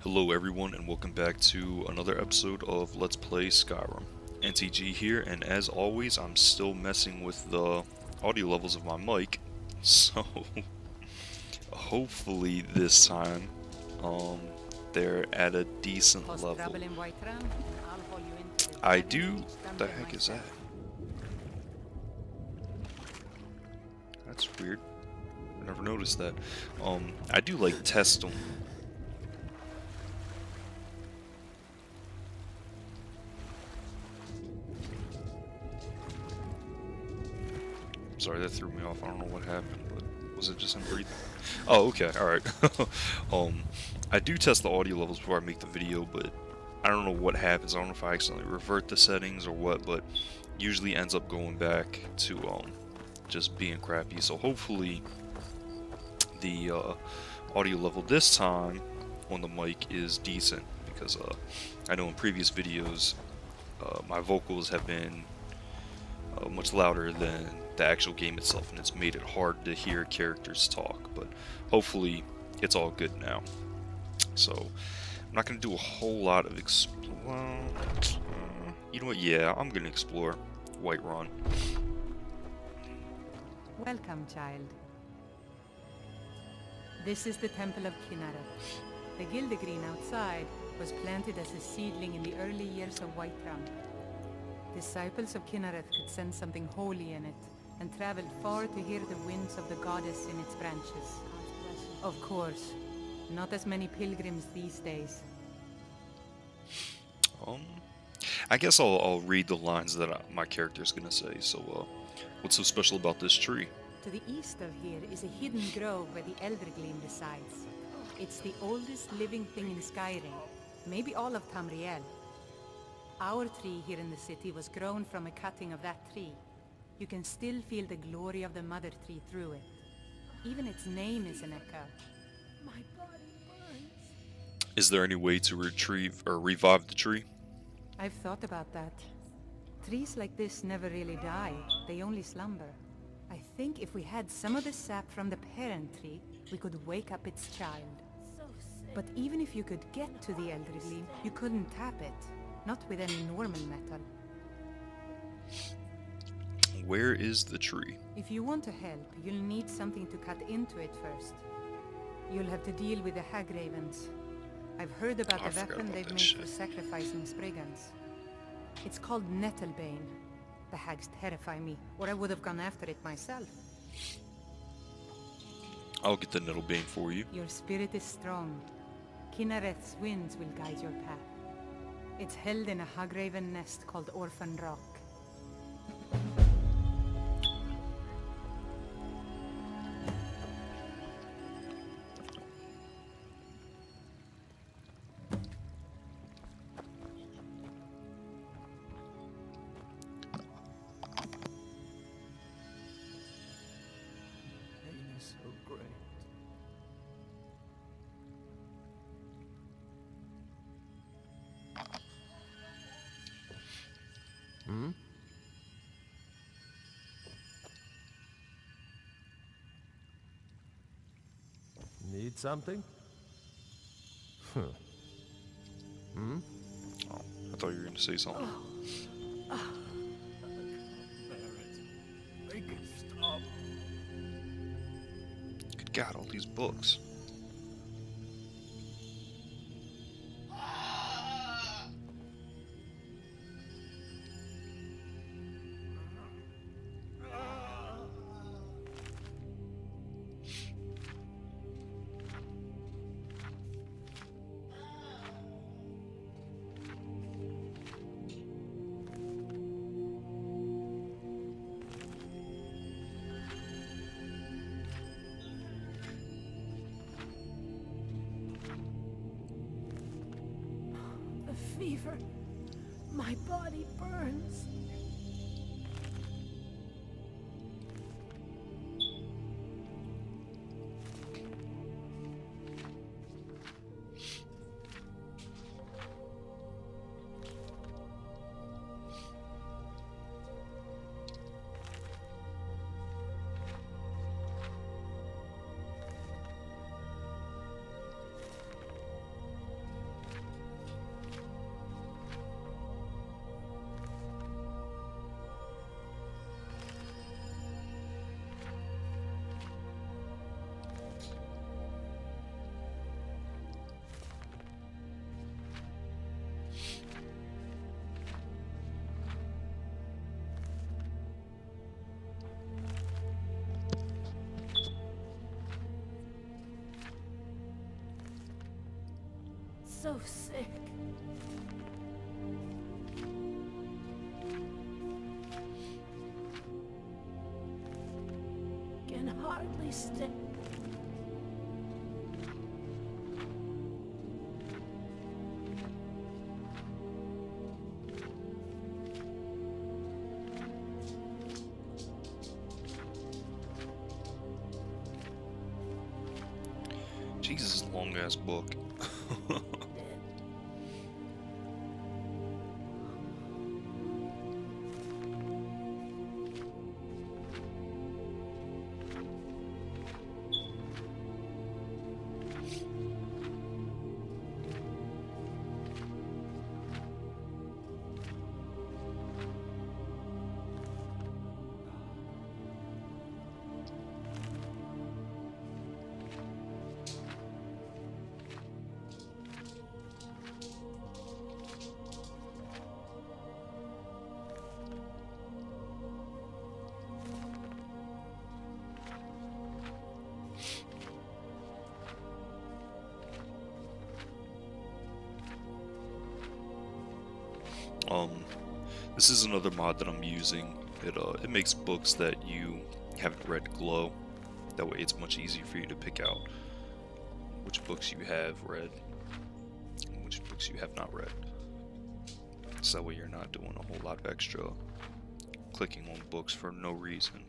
Hello everyone and welcome back to another episode of Let's Play Skyrim. NTG here, and as always I'm still messing with the audio levels of my mic, so hopefully this time they're at a decent Cause level. trouble in Whiterun, I'll haul you into the I dragon do... cage What the dungeon heck is that? myself. That's weird. I never noticed that. I do like test them. Sorry, that threw me off. I don't know what happened, but was it just him breathing? Oh, okay, alright. I do test the audio levels before I make the video, but I don't know what happens. I don't know if I accidentally revert the settings or what, but usually ends up going back to just being crappy. So hopefully the audio level this time on the mic is decent, because I know in previous videos my vocals have been much louder than the actual game itself, and it's made it hard to hear characters talk, but hopefully it's all good now. So I'm not going to do a whole lot of you know what, yeah, I'm going to explore Whiterun. Welcome, child. This is the Temple of Kinneret. The Gildegreen outside was planted as a seedling in the early years of Whiterun. Disciples of Kinneret could sense something holy in it, and traveled far to hear the winds of the goddess in its branches. Of course, not as many pilgrims these days. Um, I guess I'll read the lines that my character's going to say. So, what's so special about this tree? To the east of here is a hidden grove where the Eldergleam resides. It's the oldest living thing in Skyrim, maybe all of Tamriel. Our tree here in the city was grown from a cutting of that tree. You can still feel the glory of the mother tree through it. Even its name is an echo. My body burns. Is there any way to retrieve or revive the tree? I've thought about that. Trees like this never really die, they only slumber. I think if we had some of the sap from the parent tree, we could wake up its child. But even if you could get to the Eldergleam, you couldn't tap it. Not with any normal metal. Where is the tree? If you want to help, you'll need something to cut into it first. You'll have to deal with the hag ravens. I've heard about I the forgot weapon about they've that made shit. for sacrificing Spriggans. It's called Nettlebane. The hags terrify me, or I would have gone after it myself. I'll get the Nettlebane for you. Your spirit is strong. Kinnaret's winds will guide your path. It's held in a hagraven nest called Orphan Rock. Pain is so great. Hmm? Need something? Huh. Hmm? Oh, I thought you were going to say something. Make it stop. Good God, all these books. The fever. My body burns. so sick. Can hardly stay. Jesus, long ass book. This is another mod that I'm using. It makes books that you haven't read glow. That way it's much easier for you to pick out which books you have read and which books you have not read. So that way you're not doing a whole lot of extra clicking on books for no reason.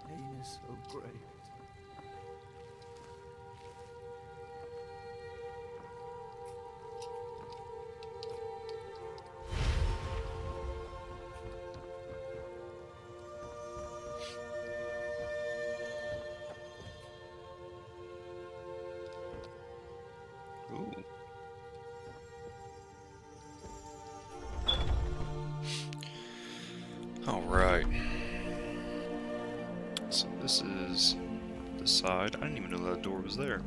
Pain is so great. Ooh. All right. So this is the side. I didn't even know that door was there.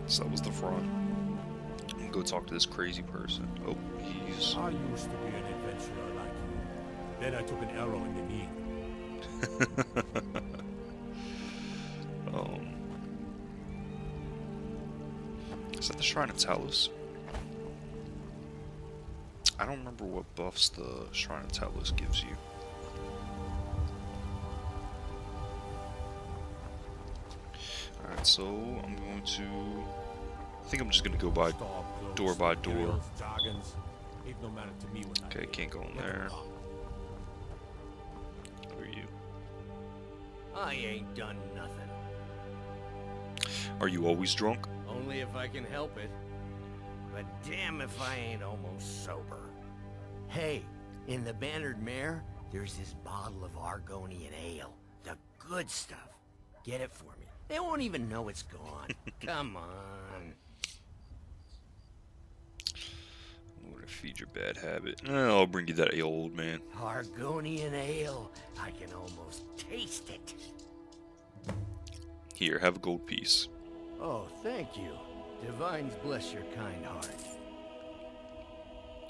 So that was the front. I'm gonna go talk to this crazy person. Oh, he's... I used to be an adventurer like you. Then I took an arrow in the knee. Is that the Shrine of Talos? I don't remember what buffs the Shrine of Talos gives you. Alright, so I'm going to... I think I'm just going to go by door by door. Okay, can't go in there. Who are you? I ain't done nothing. Are you always drunk? Only if I can help it. But damn if I ain't almost sober. Hey, in the Bannered Mare, there's this bottle of Argonian ale. The good stuff. Get it for me. They won't even know it's gone. Come on. I'm gonna feed your bad habit. I'll bring you that ale, old man. Argonian ale. I can almost taste it. Here, have a gold piece. Oh, thank you. Divines bless your kind heart.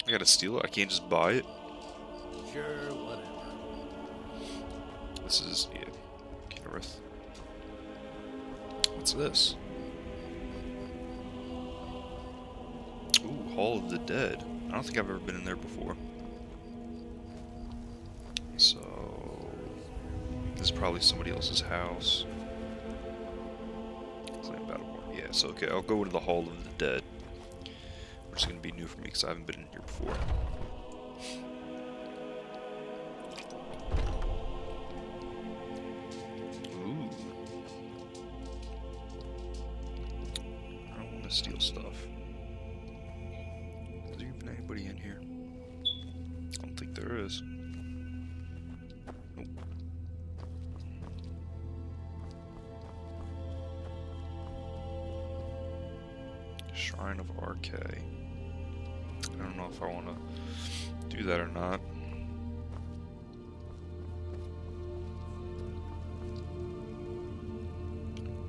I gotta steal it? I can't just buy it? Sure, whatever. This is, yeah, Kinnereth. What's this? Ooh, Hall of the Dead. I don't think I've ever been in there before. So, this is probably somebody else's house. Claim Battleborn. Yeah, so okay, I'll go to the Hall of the Dead. Which is going to be new for me because I haven't been in here before. Ooh. I don't want to steal stuff. Is there even anybody in here? I don't think there is. Nope. Shrine of RK. I don't know if I want to do that or not.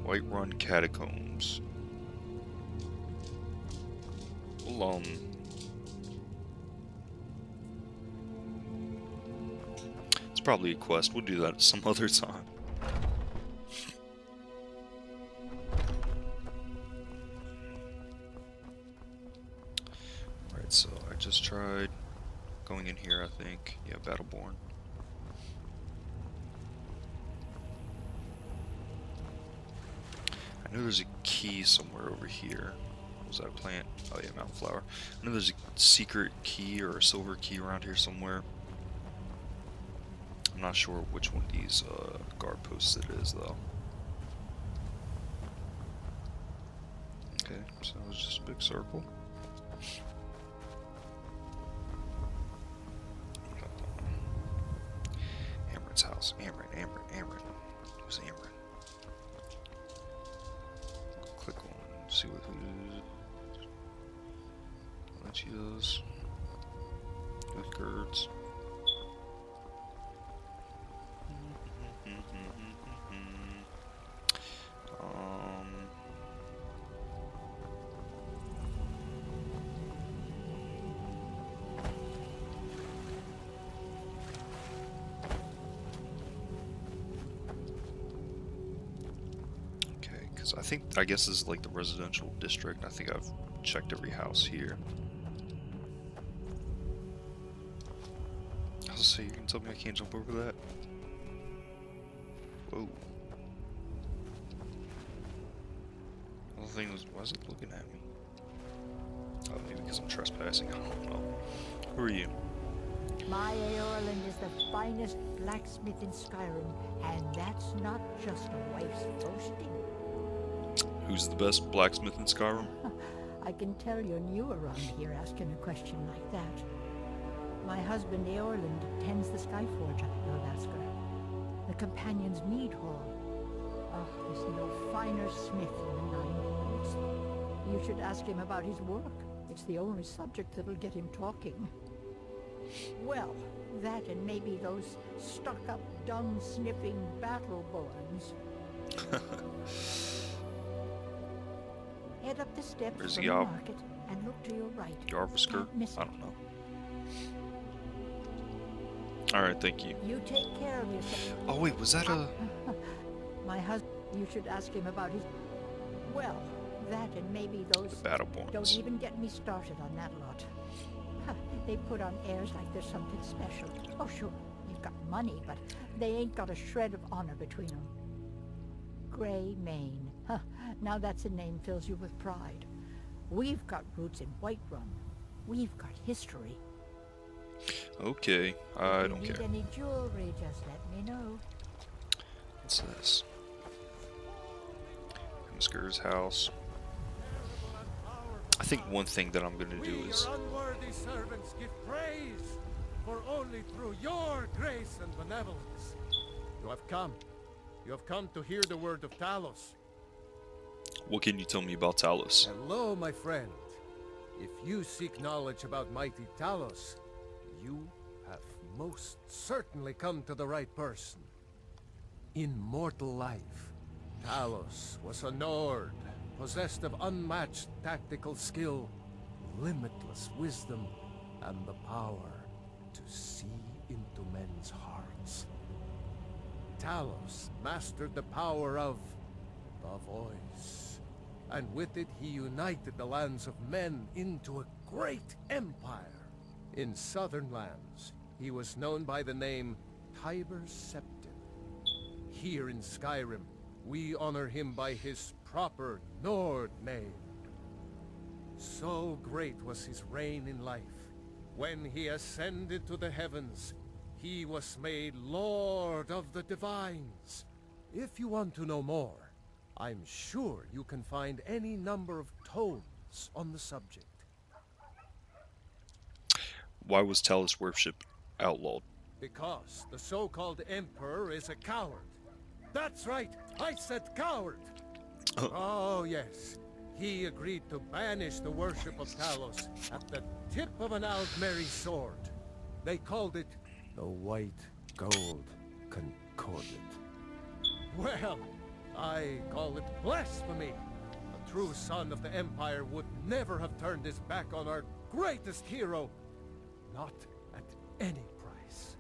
Whiterun Catacombs. Well, it's probably a quest. We'll do that some other time. Alright, so I just tried going in here, I think. Yeah, Battleborn. I know there's a key somewhere over here. What was that a plant? Oh yeah, mountain flower. I know there's a secret key or a silver key around here somewhere. I'm not sure which one of these guard posts it is though. Okay, so it was just a big circle. Amron's house. Amron. Who's Amron? Click on, see what what she does. With girds. I guess this is like the residential district. I think I've checked every house here. I was say, you can tell me I can't jump over that? Whoa. The thing was, why is it looking at me? Oh, maybe because I'm trespassing. I don't know. Who are you? My Eorland is the finest blacksmith in Skyrim, and that's not just a wife's boasting. Who's the best blacksmith in Skyrim? I can tell you're new around here asking a question like that. My husband Eorland tends the Skyforge at Lavasker, the Companion's Mead Hall. Oh, there's no finer smith in the Nine Worlds. You should ask him about his work. It's the only subject that'll get him talking. Well, that and maybe those stuck-up, dung-sniffing Battleborns. Head up the steps Where's from the the market and look to your right. Yarvisker? Don't miss I it. don't know. Alright, thank you. You take care of yourself. Oh wait, was that a... My husband, you should ask him about his... Well, that and maybe those... The Battleborns. Don't even get me started on that lot. Huh, they put on airs like there's something special. Oh sure, they've got money, but they ain't got a shred of honor between them. Grey Mane. Huh, now that's a name fills you with pride. We've got roots in Whiterun. We've got history. Okay, I don't If you care. need any jewelry, just let me know. What's this? Hemsker's house. I think one thing that I'm gonna do is... your unworthy servants give praise, for only through your grace and benevolence. You have come to hear the word of Talos. What can you tell me about Talos? Hello, my friend. If you seek knowledge about mighty Talos, you have most certainly come to the right person. In mortal life, Talos was a Nord, possessed of unmatched tactical skill, limitless wisdom, and the power to see into men's hearts. Talos mastered the power of the voice, and with it he united the lands of men into a great empire. In southern lands, he was known by the name Tiber Septim. Here in Skyrim, we honor him by his proper Nord name. So great was his reign in life, When he ascended to the heavens, he was made Lord of the Divines. If you want to know more, I'm sure you can find any number of tomes on the subject. Why was Talos worship outlawed? Because the so-called Emperor is a coward. That's right, I said coward! Oh yes, he agreed to banish the worship of Talos at the tip of an Aldmeri sword. They called it the White Gold Concordat. Well, I call it blasphemy. A true son of the Empire would never have turned his back on our greatest hero. Not at any price.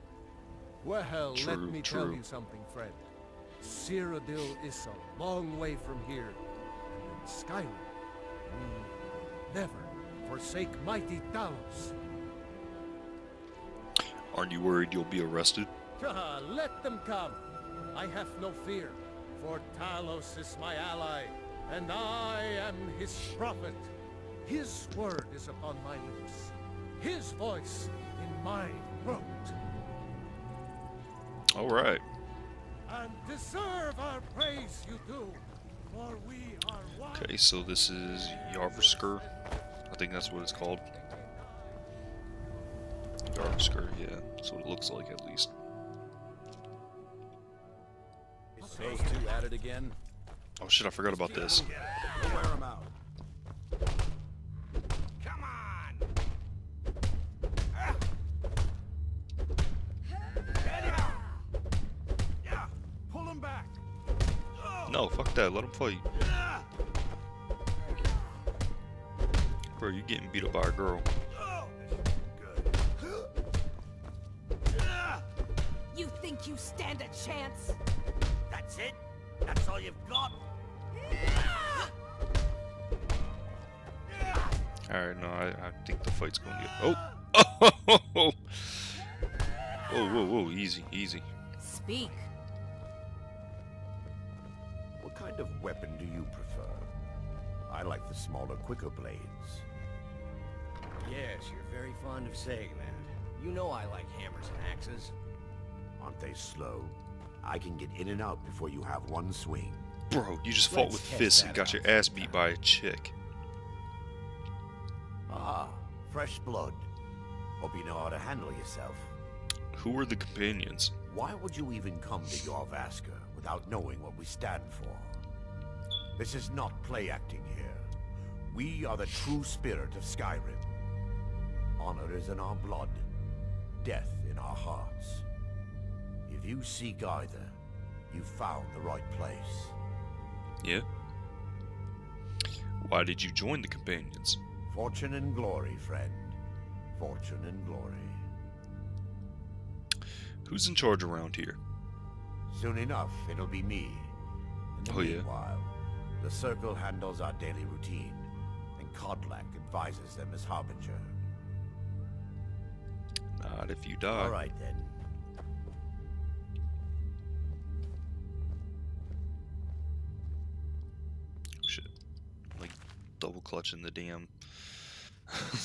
Well, let me tell you something, friend. Cyrodiil is a long way from here. And in Skyrim, we never forsake mighty Talos. Aren't you worried you'll be arrested? Let them come. I have no fear, for Talos is my ally, and I am his prophet. His word is upon my lips, his voice in my throat. All right. And deserve our praise you do, for we are one. Okay, so this is Yarvisker. I think that's what it's called. Yarvisker, yeah. That's what it looks like, at least. Those two at it again? Oh shit, I forgot about this. We'll wear them out. Come on! Yeah, pull them back. No, fuck that. Let him fight. Bro, you getting beat up by a girl. You think you stand a chance? That's it? That's all you've got? Alright, no, I think the fight's gonna get... Oh! Oh! Whoa, whoa, easy, easy. Speak. What kind of weapon do you prefer? I like the smaller, quicker blades. Yes, you're very fond of saying that. You know I like hammers and axes. Aren't they slow? I can get in and out before you have one swing. Bro, you just fought Let's with test fists that and got your out. ass beat by a chick. Ah, fresh blood. Hope you know how to handle yourself. Who were the companions? Why would you even come to Yarvaska without knowing what we stand for? This is not play acting here. We are the true spirit of Skyrim. Honor is in our blood, death in our hearts. If you seek either, you've found the right place. Yeah? Why did you join the companions? Fortune and glory, friend. Fortune and glory. Who's in charge around here? Soon enough, it'll be me. In the Oh, yeah. meanwhile, the Circle handles our daily routine, and Kodlak advises them as Harbinger. Not if you die. All right, then. Oh, shit. Like, double clutching the damn...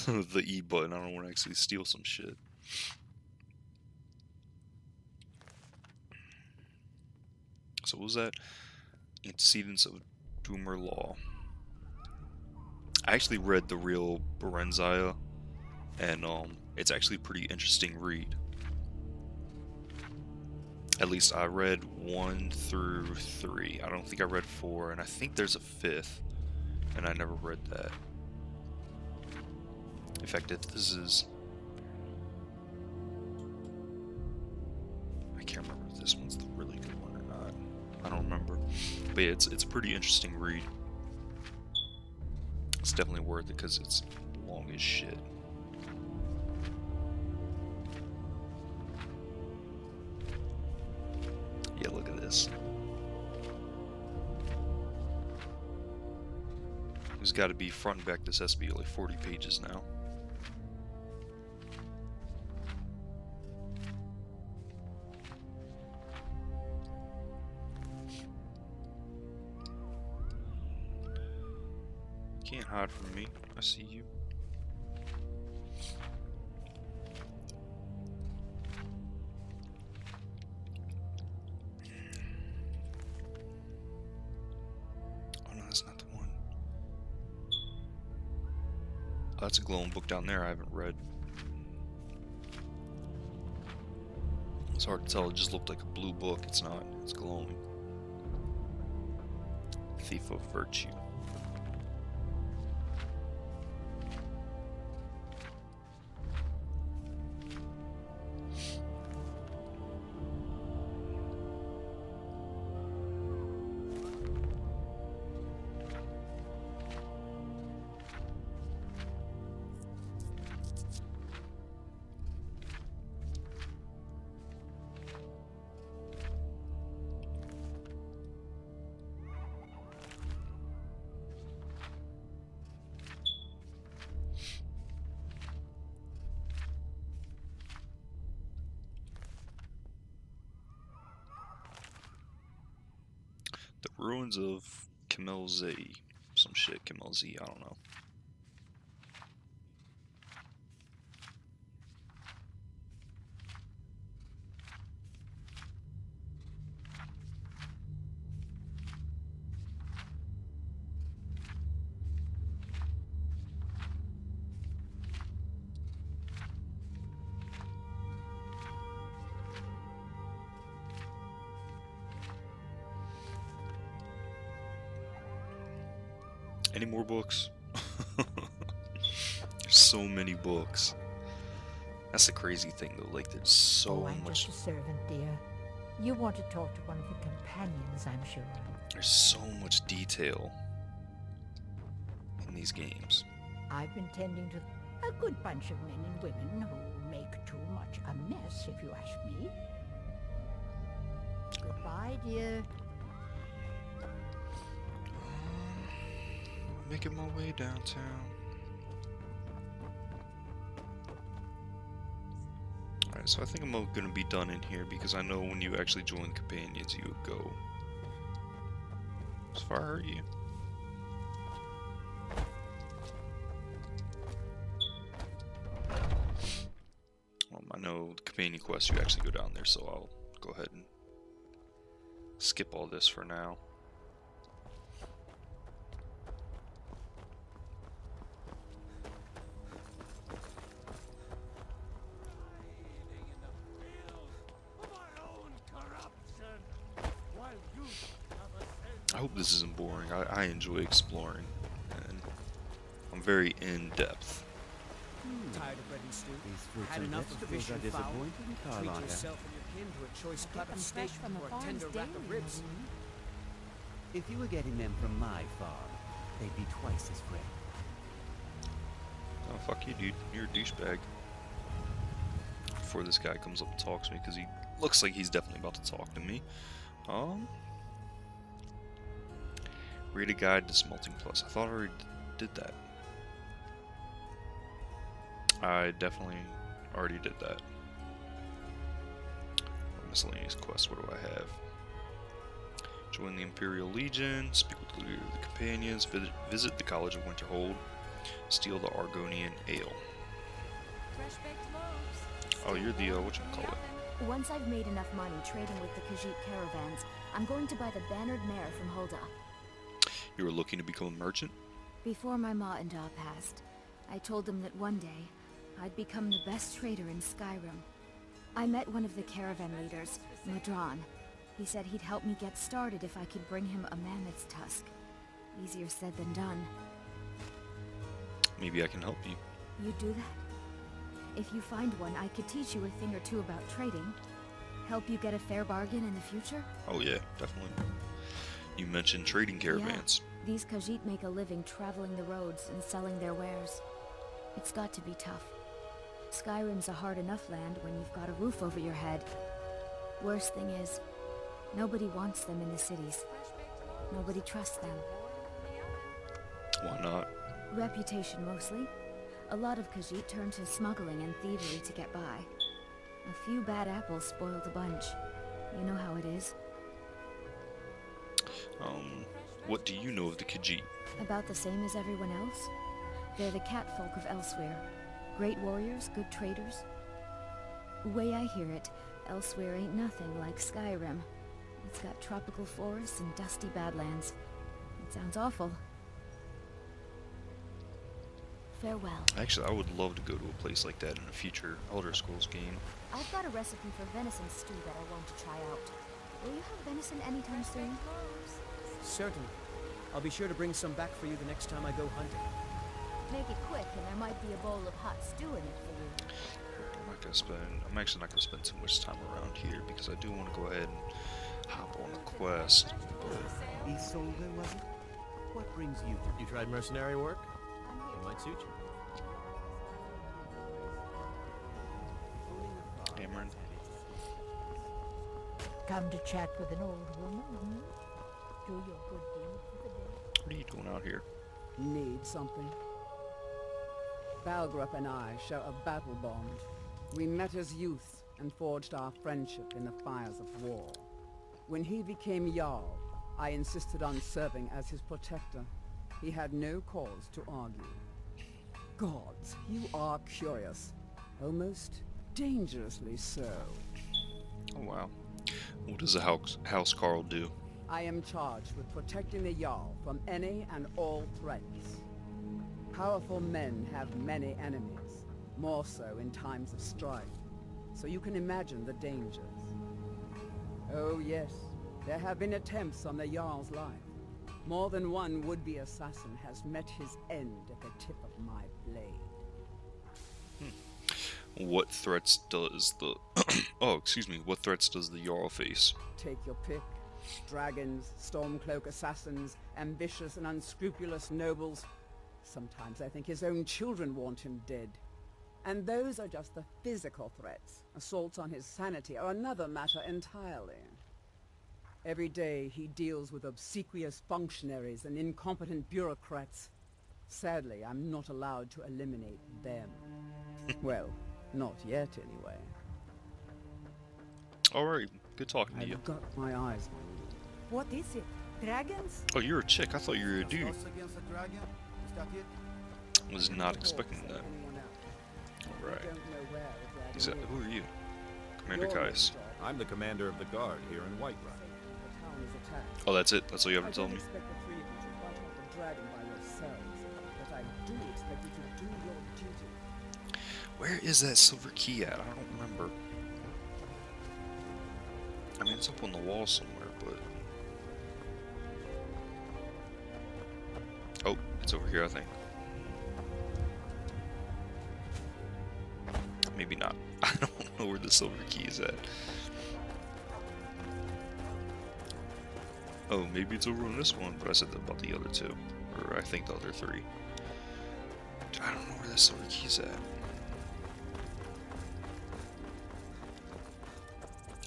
the E button. I don't want to actually steal some shit. So what was that? Antecedents of Doomer Law. I actually read the real Berenzia, and it's actually a pretty interesting read. At least I read 1 through 3. I don't think I read 4, and I think there's a 5th, and I never read that. In fact, if this is... I can't remember if this one's the really good one or not. I don't remember. But yeah, it's a pretty interesting read. It's definitely worth it because it's long as shit. Yeah, look at this. There's got to be front and back. This has to be like 40 pages now. Can't hide from me. I see you. That's a glowing book down there I haven't read. It's hard to tell, it just looked like a blue book. It's not, it's glowing. Thief of Virtue. The ruins of Kimelze. Some shit, Kimelze, I don't know. Any more books? There's so many books. That's the crazy thing though, like there's so I'm much. just a servant, dear. You want to talk to one of the companions, I'm sure. There's so much detail in these games. I've been tending to a good bunch of men and women who make too much a mess, if you ask me. Goodbye, dear. Making my way downtown. Alright, so I think I'm gonna be done in here because I know when you actually join companions, you would go. As far hurt you. I know the companion quest, you actually go down there, so I'll go ahead and skip all this for now. I hope this isn't boring. I enjoy exploring, and I'm very in-depth. Tired of bread and stew? These fruits Had and enough of vegetables fish are and fowl? disappointing, Treat Carlotta. yourself and your kin to a choice Get cut them of steak fresh from the or a farms tender rack of daily, ribs. If you were getting them from my farm, they'd be twice as fresh. Oh, fuck you, dude. You're a douchebag. Before this guy comes up and talks to me, because he looks like he's definitely about to talk to me. Read a guide to Smelting Plus. I thought I already did that. I definitely already did that. Miscellaneous quests, what do I have? Join the Imperial Legion, speak with the leader of the companions, visit the College of Winterhold, steal the Argonian Ale. Oh, you're the, whatchamacallit. Once I've made enough money trading with the Khajiit caravans, I'm going to buy the bannered mare from Hulda. You were looking to become a merchant? Before my ma and Da passed, I told them that one day, I'd become the best trader in Skyrim. I met one of the caravan leaders, Madron. He said he'd help me get started if I could bring him a mammoth's tusk. Easier said than done. Maybe I can help you. You'd do that? If you find one, I could teach you a thing or two about trading. Help you get a fair bargain in the future? Oh yeah, definitely. You mentioned trading caravans. Yeah, these Khajiit make a living traveling the roads and selling their wares. It's got to be tough. Skyrim's a hard enough land when you've got a roof over your head. Worst thing is, nobody wants them in the cities. Nobody trusts them. Why not? Reputation mostly. A lot of Khajiit turn to smuggling and thievery to get by. A few bad apples spoiled a bunch. You know how it is. What do you know of the Khajiit? About the same as everyone else. They're the catfolk of elsewhere. Great warriors, good traders. Way I hear it, elsewhere ain't nothing like Skyrim. It's got tropical forests and dusty badlands. It sounds awful. Farewell. Actually, I would love to go to a place like that in a future Elder Scrolls game. I've got a recipe for venison stew that I want to try out. Will you have venison anytime soon? Certainly. I'll be sure to bring some back for you the next time I go hunting. Make it quick, and there might be a bowl of hot stew in it for you. I'm actually not gonna spend too much time around here because I do want to go ahead and hop on a quest. Isolde, was it? What brings you? You tried mercenary work? It might suit you. Cameron. Come to chat with an old woman, hmm? Do your good deed for the day. What are you doing out here? Need something? Balgrup and I share a battle bond. We met as youth and forged our friendship in the fires of war. When he became Jarl, I insisted on serving as his protector. He had no cause to argue. Gods, you are curious. Almost dangerously so. Oh wow. What does the House Carl do? I am charged with protecting the Jarl from any and all threats. Powerful men have many enemies, more so in times of strife, so you can imagine the dangers. Oh yes, there have been attempts on the Jarl's life. More than one would-be assassin has met his end at the tip of my blade. What threats does the what threats does the Jarl face? Take your pick. Dragons, Stormcloak assassins, ambitious and unscrupulous nobles. Sometimes I think his own children want him dead. And those are just the physical threats. Assaults on his sanity are another matter entirely. Every day he deals with obsequious functionaries and incompetent bureaucrats. Sadly, I'm not allowed to eliminate them. Well, not yet anyway. Alright, good talking to you. I've got my eyes on you. What is it? Dragons? Oh, you're a chick. I thought you were a dude. Us against a dragon? Is that it? Was not expecting that. Alright. Is that, who are you? Commander Kais. I'm the commander of the guard here in Whiterun. Oh, that's it? That's all you have to tell me? Where is that silver key at? I don't remember. I mean, it's up on the wall somewhere, but... Oh, it's over here, I think. Maybe not. I don't know where the silver key is at. Oh, maybe it's over on this one, but I said that about the other two. Or I think the other three. I don't know where the silver key is at.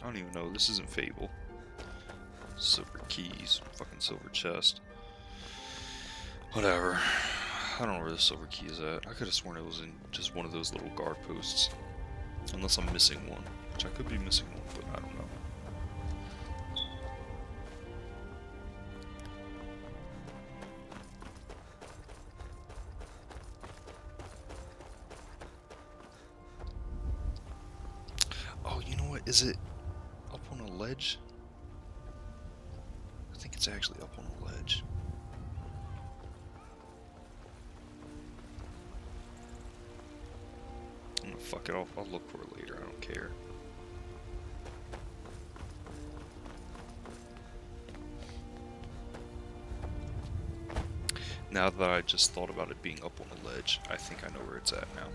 I don't even know. This isn't Fable. Silver keys. Fucking silver chest. Whatever. I don't know where the silver key is at. I could have sworn it was in just one of those little guard posts. Unless I'm missing one. Which I could be missing one, but I don't know. Oh, you know what? Is it up on a ledge? I think it's actually up on a ledge. Fuck it, I'll look for it later, I don't care. Now that I just thought about it being up on the ledge, I think I know where it's at now.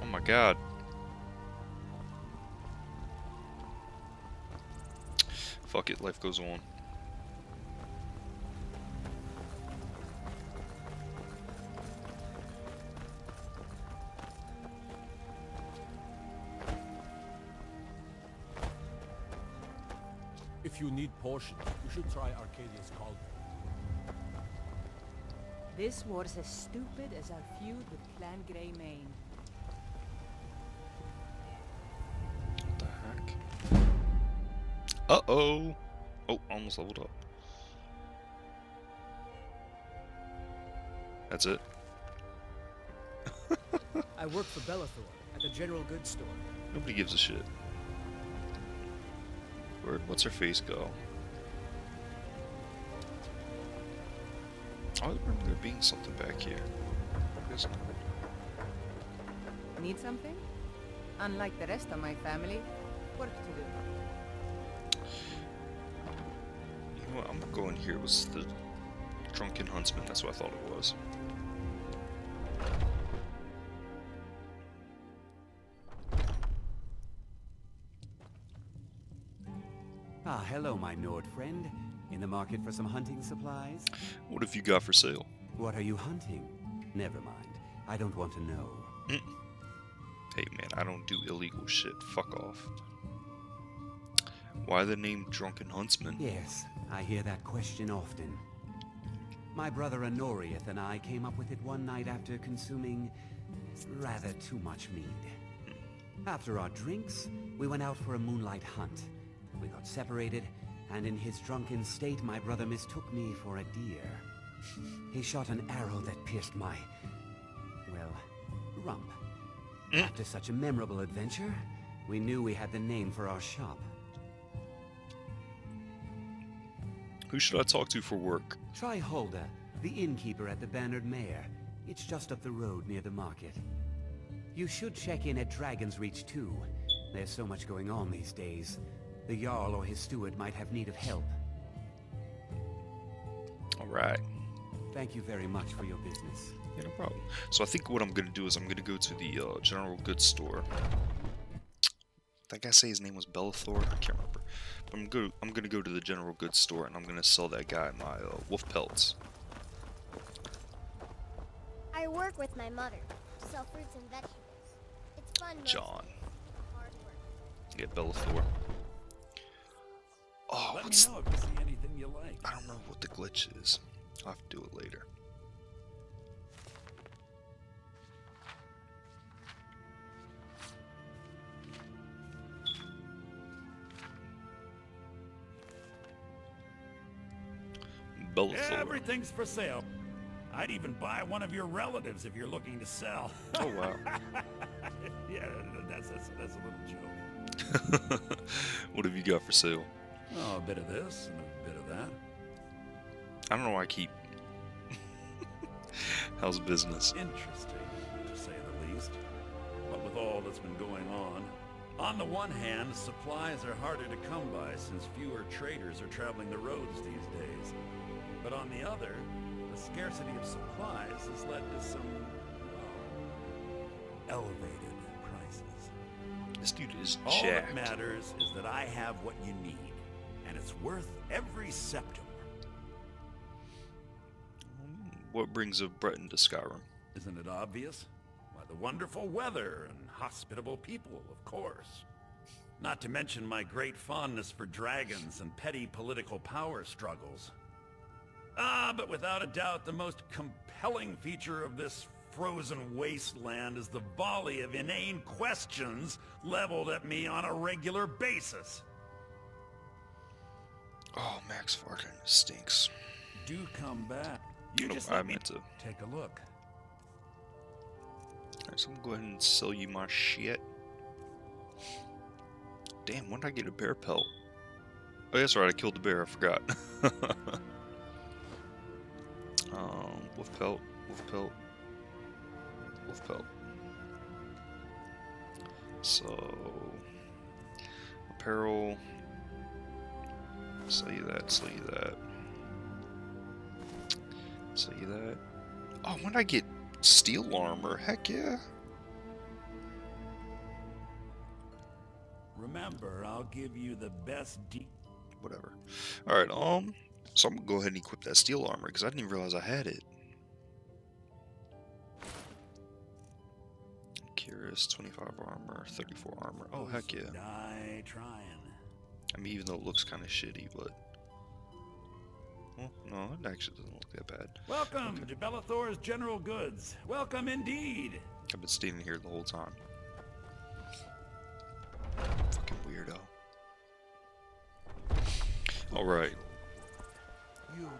Oh my god. Fuck it, life goes on. If you need potions, you should try Arcadia's cauldron. This war's as stupid as our feud with Clan Greymane. What the heck? Uh-oh! Oh, almost leveled up. That's it? I work for Bellathor at the general goods store. Nobody gives a shit. Where'd what's her face go? I remember there being something back here. I guess not. Need something? Unlike the rest of my family, work to do. You know what? I'm gonna go in here. It was the Drunken Huntsman. That's what I thought it was. Ah, hello, my Nord friend. In the market for some hunting supplies? What have you got for sale? What are you hunting? Never mind. I don't want to know. Hey man, I don't do illegal shit. Fuck off. Why the name Drunken Huntsman? Yes, I hear that question often. My brother Honorius and I came up with it one night after consuming rather too much mead. After our drinks, we went out for a moonlight hunt. We got separated, and in his drunken state, my brother mistook me for a deer. He shot an arrow that pierced my, well, rump. After such a memorable adventure, we knew we had the name for our shop. Who should I talk to for work? Try Hulda, the innkeeper at the Bannered Mare. It's just up the road near the market. You should check in at Dragon's Reach too. There's so much going on these days. The Jarl or his steward might have need of help. Alright. Thank you very much for your business. Yeah, no problem. So I think what I'm gonna do is I'm gonna go to the general goods store. That guy say his name was Bellathor? I can't remember. But I'm gonna go to the general goods store and I'm gonna sell that guy my wolf pelts. I work with my mother to sell fruits and vegetables. It's fun. John. Hard work. Yeah, Bellathor. Oh, Let me what's... know if you see anything you like. I don't know what the glitch is. I'll have to do it later. Bellathor. Everything's for sale. I'd even buy one of your relatives if you're looking to sell. Oh, wow. Yeah, that's a little joke. What have you got for sale? Oh, a bit of this and a bit of that. I don't know why I keep... How's business? Interesting, to say the least. But with all that's been going on the one hand, supplies are harder to come by since fewer traders are traveling the roads these days. But on the other, the scarcity of supplies has led to some, well, elevated prices. This dude is All jacked. that matters is that I have what you need, and it's worth every septum. What brings a Breton to Skyrim? Isn't it obvious? Why, the wonderful weather and hospitable people, of course. Not to mention my great fondness for dragons and petty political power struggles. But without a doubt, the most compelling feature of this frozen wasteland is the volley of inane questions leveled at me on a regular basis. Oh, Max Varden stinks. Do come back. You just I let me meant to. take a look. Alright, so I'm gonna go ahead and sell you my shit. Damn, when did I get a bear pelt? Oh, that's right, I killed the bear, I forgot. Wolf pelt, wolf pelt, wolf pelt. So, apparel. Sell you that, sell you that. Sell you that. Oh, when did I get steel armor? Heck yeah. Remember, I'll give you the best Whatever. Alright, so I'm gonna go ahead and equip that steel armor, because I didn't even realize I had it. Curious, 25 armor, 34 armor. Oh, heck yeah. Die trying. I mean, even though it looks kind of shitty, but... Well, no, it actually doesn't look that bad. Welcome to Bellathor's General Goods. Welcome indeed. I've been standing here the whole time. Fucking weirdo. Alright. You know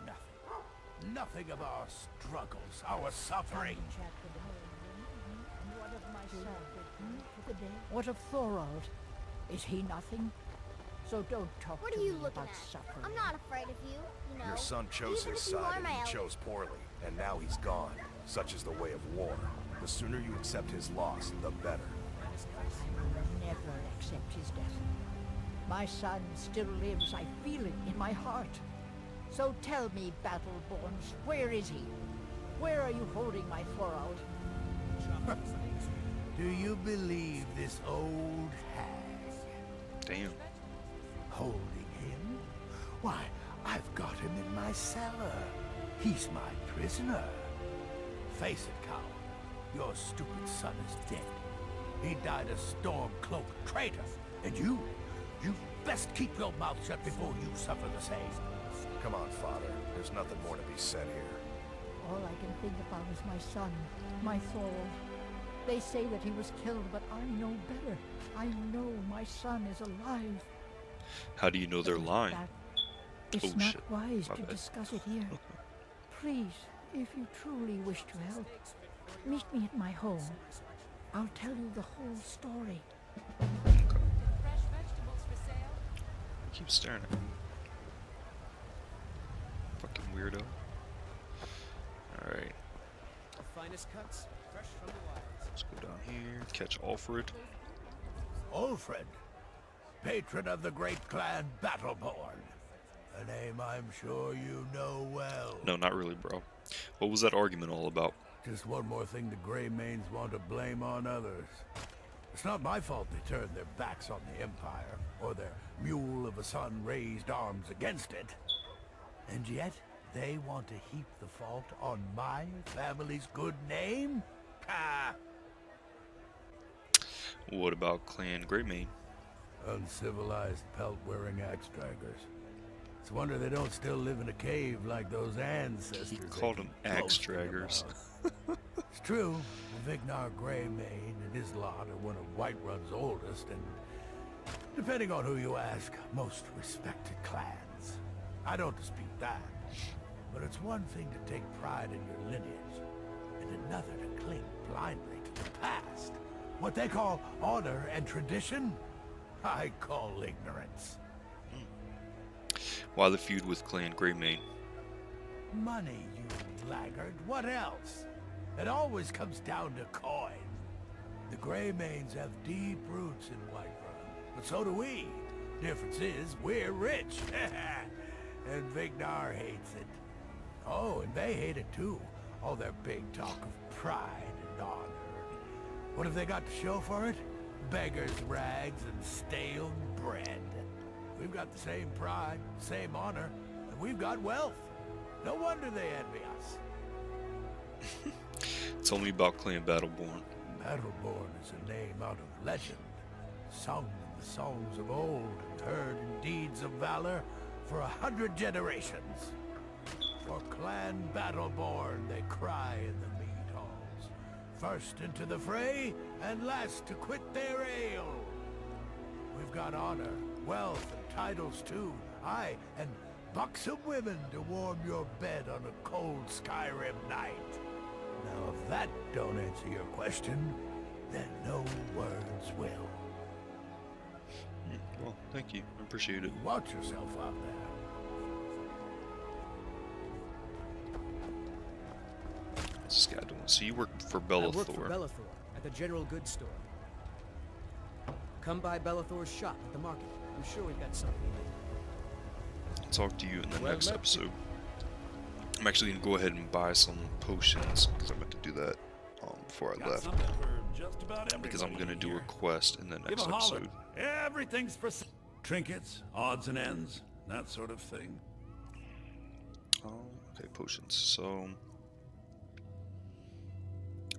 nothing. Nothing of our struggles, our suffering. What of my son? What of Thorold? Is he nothing? So don't talk What to are you me looking about at? suffering. I'm not afraid of you, you know. Your son chose Even his if you are side and my he elder. chose poorly, and now he's gone. Such is the way of war. The sooner you accept his loss, the better. I will never accept his death. My son still lives. I feel it in my heart. So tell me, Battleborns, where is he? Where are you holding my Thorald? Do you believe this old hag? Damn. Holding him? Why, I've got him in my cellar. He's my prisoner. Face it, coward. Your stupid son is dead. He died a storm-cloaked traitor. And you best keep your mouth shut before you suffer the same. Come on, father. There's nothing more to be said here. All I can think about is my son, my Thorald. They say that he was killed, but I know better. I know my son is alive. How do you know they're lying? It's Oh, not shit. wise My to bad. discuss it here. Please, if you truly wish to help, meet me at my home. I'll tell you the whole story. Keep staring at me. Fucking weirdo. Alright, The finest cuts, fresh from the wilds. let's go down here, catch Alfred. Alfred, patron of the great clan Battleborn. A name I'm sure you know well. No, not really, bro. What was that argument all about? Just one more thing the Greymanes want to blame on others. It's not my fault they turned their backs on the Empire, or their mule of a son raised arms against it. And yet, they want to heap the fault on my family's good name? Ha! What about Clan Greymane? Uncivilized pelt-wearing axe-draggers. It's a wonder they don't still live in a cave like those ancestors. He they called them keep boasting axe-draggers. about. It's true, Vignar Greymane and his lot are one of Whiterun's oldest and, depending on who you ask, most respected clans. I don't dispute that. But it's one thing to take pride in your lineage, and another to cling blindly to the past. What they call honor and tradition, I call ignorance. Why the feud with Clan Greymane? Money, you laggard. What else? It always comes down to coin. The Greymanes have deep roots in Whiterun, but so do we. Difference is, we're rich. And Vignar hates it. Oh, and they hate it too. All their big talk of pride and honor. What have they got to show for it? Beggars' rags and stale bread. We've got the same pride, same honor, and we've got wealth. No wonder they envy us. Tell me about Clan Battleborn. Battleborn is a name out of legend, sung in the songs of old and heard in deeds of valor for 100 generations. For Clan Battleborn they cry in the mead halls, first into the fray and last to quit their ale. We've got honor, wealth, and titles too. Aye, and buxom women to warm your bed on a cold Skyrim night. Now, if that don't answer your question, then no words will. Well, thank you. I appreciate it. Watch yourself out there. What's this guy doing? So you work for I work for Bellathor. Bellathor at the general goods store. Come by Bellathor's shop at the market. I'm sure we've got something you need. I'll talk to you in the Well next met. episode. I'm actually going to go ahead and buy some potions, because I meant to do that before I Got left. something for just about Because I'm going to everybody do a here. quest in the Give next a holler. episode. Everything's for sale. Trinkets, odds and ends, that sort of thing. Okay, potions. So I'm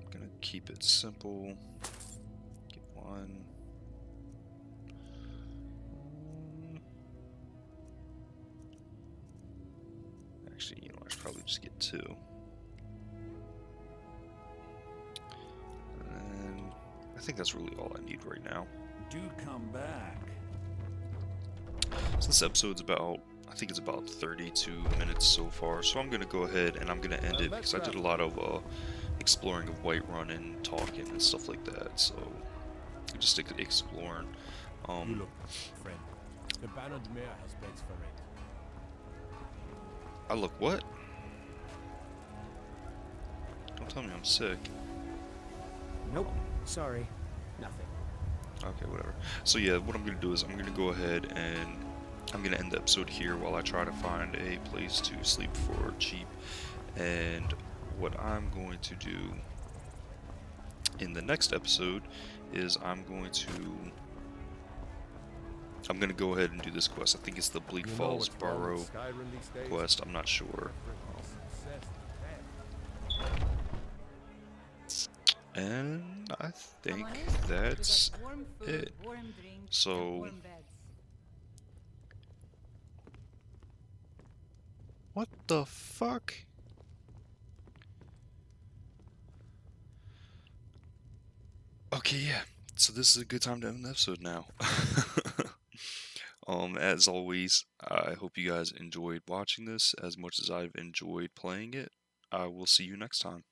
gonna keep it simple. Get one. Actually, you know, I should probably just get two. And then I think that's really all I need right now. Do come back. So this episode's about, I think it's about 32 minutes so far, so I'm going to go ahead and I'm going to end it because I did a lot of exploring of Whiterun and talking and stuff like that, so just exploring. You look, friend. The Bannered Mare has beds for rent. I look what? Don't tell me I'm sick. Nope. Sorry. Nothing. Okay, whatever. So yeah, what I'm gonna do is I'm gonna go ahead and I'm gonna end the episode here while I try to find a place to sleep for cheap. And what I'm going to do in the next episode is I'm gonna go ahead and do this quest. I think it's the Bleak Falls Burrow quest. I'm not sure. And I think that's it. So, what the fuck? Okay, yeah. So this is a good time to end the episode now. As always, I hope you guys enjoyed watching this as much as I've enjoyed playing it. I will see you next time.